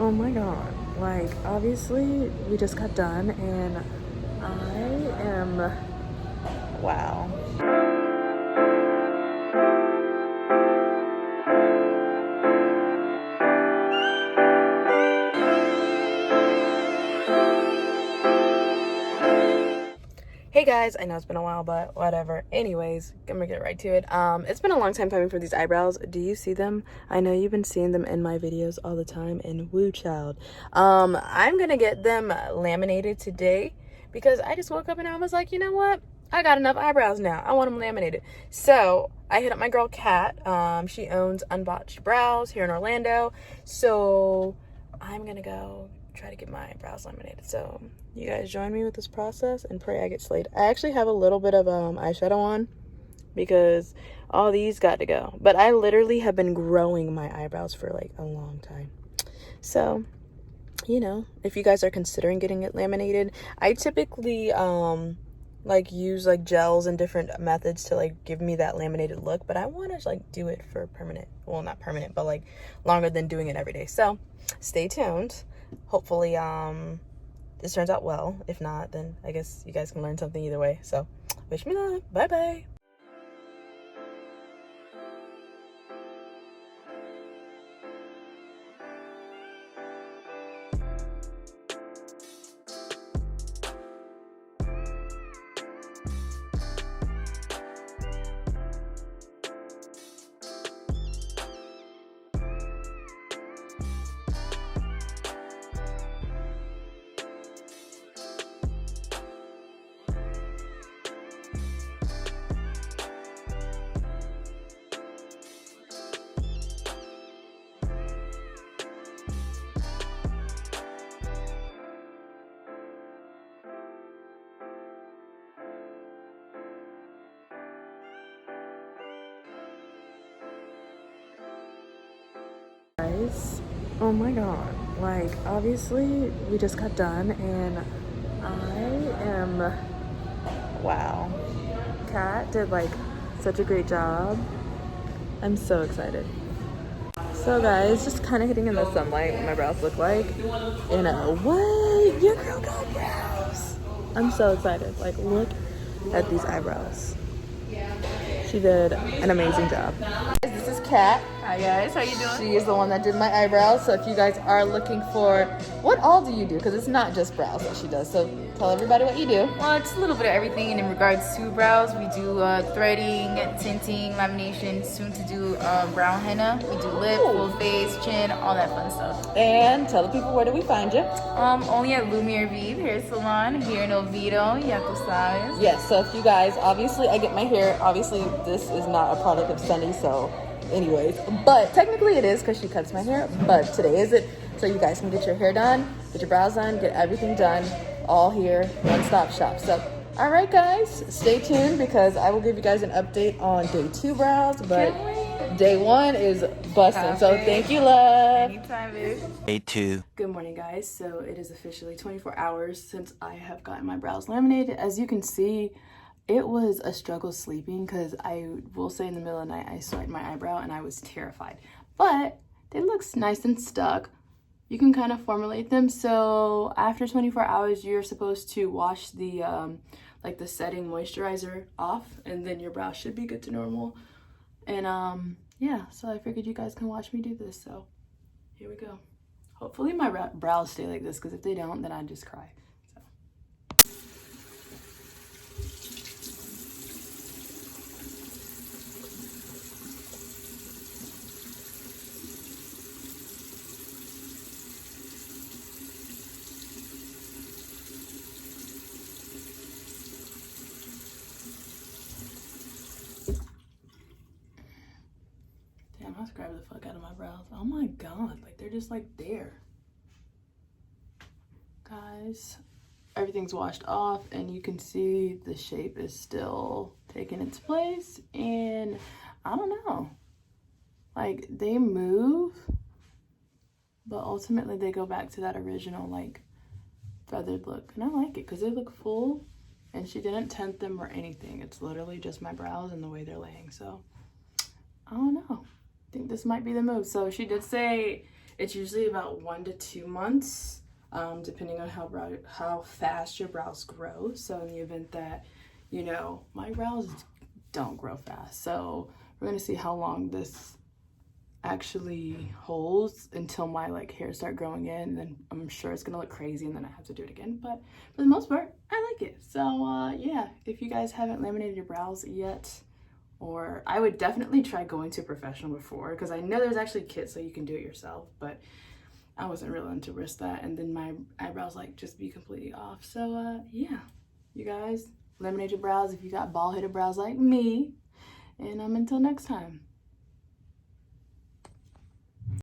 Oh my god, like obviously we just got done and I am, wow. Hey guys, I know it's been a while, but whatever. Anyways, I'm gonna get right to it. It's been a long time coming for these eyebrows. Do you see them? I know you've been seeing them in my videos all the time, and woo child. I'm gonna get them laminated today because I just woke up and I was like, you know what? I got enough eyebrows now. I want them laminated. So I hit up my girl Kat. She owns Unbotched Brows here in Orlando. So I'm gonna go try to get my brows laminated. So you guys join me with this process and pray I get slayed. I actually have a little bit of eyeshadow on because all these got to go. But I literally have been growing my eyebrows for like a long time. So, you know, if you guys are considering getting it laminated, I typically like use like gels and different methods to like give me that laminated look, but I want to like do it for permanent. Well, not permanent, but like longer than doing it every day. So stay tuned. Hopefully this turns out well. If not, then I guess you guys can learn something either way. So wish me luck. Bye bye. Guys, oh my god, like obviously we just got done and I am, wow. Kat did like such a great job. I'm so excited. So guys, just kind of hitting in the sunlight what my brows look like. And what? Your girl got brows. I'm so excited. Like, look at these eyebrows. She did an amazing job. This is Kat. Hi guys, how you doing? She is the one that did my eyebrows. So if you guys are looking for, what all do you do? Because it's not just brows that she does. So tell everybody what you do. Well, it's a little bit of everything. And in regards to brows, we do threading, tinting, lamination, soon to do brown henna. We do lip, full face, chin, all that fun stuff. And tell the people, where do we find you? Only at Lumiere Vive hair salon here in Oviedo. Ya tu sabes. Yes, so if you guys, obviously I get my hair, obviously this is not a product of Sunny, so anyways, but technically it is because she cuts my hair, but today is it, so you guys can get your hair done, get your brows done, get everything done, all here, one-stop shop. So all right guys, stay tuned because I will give you guys an update on day 2 brows, but day 1 is busting. So thank you, love. Anytime, babe. Day 2. Good morning guys. So it is officially 24 hours since I have gotten my brows laminated. As you can see, it was a struggle sleeping because I will say in the middle of the night I swiped my eyebrow and I was terrified, but they look nice and stuck. You can kind of formulate them. So after 24 hours you're supposed to wash the like the setting moisturizer off, and then your brow should be good to normal. And yeah, so I figured you guys can watch me do this. So here we go. Hopefully my brows stay like this, because if they don't, then I just cry. So. Damn, I scrubbed the fuck out of my brows. Oh my god, like they're just like there. Guys, everything's washed off and you can see the shape is still taking its place, and I don't know, like they move, but ultimately they go back to that original like feathered look, and I like it because they look full and she didn't tint them or anything. It's literally just my brows and the way they're laying. So I don't know, I think this might be the move. So she did say It's usually about 1 to 2 months, depending on how fast your brows grow. So in the event that, you know, my brows don't grow fast, so we're gonna see how long this actually holds until my like hairs start growing in, and then I'm sure it's gonna look crazy and then I have to do it again, but for the most part I like it. So yeah, if you guys haven't laminated your brows yet, or I would definitely try going to a professional before, because I know there's actually kits so you can do it yourself, but I wasn't willing to risk that and then my eyebrows like just be completely off. So yeah, you guys, laminate your brows if you got bald headed brows like me, and until next time.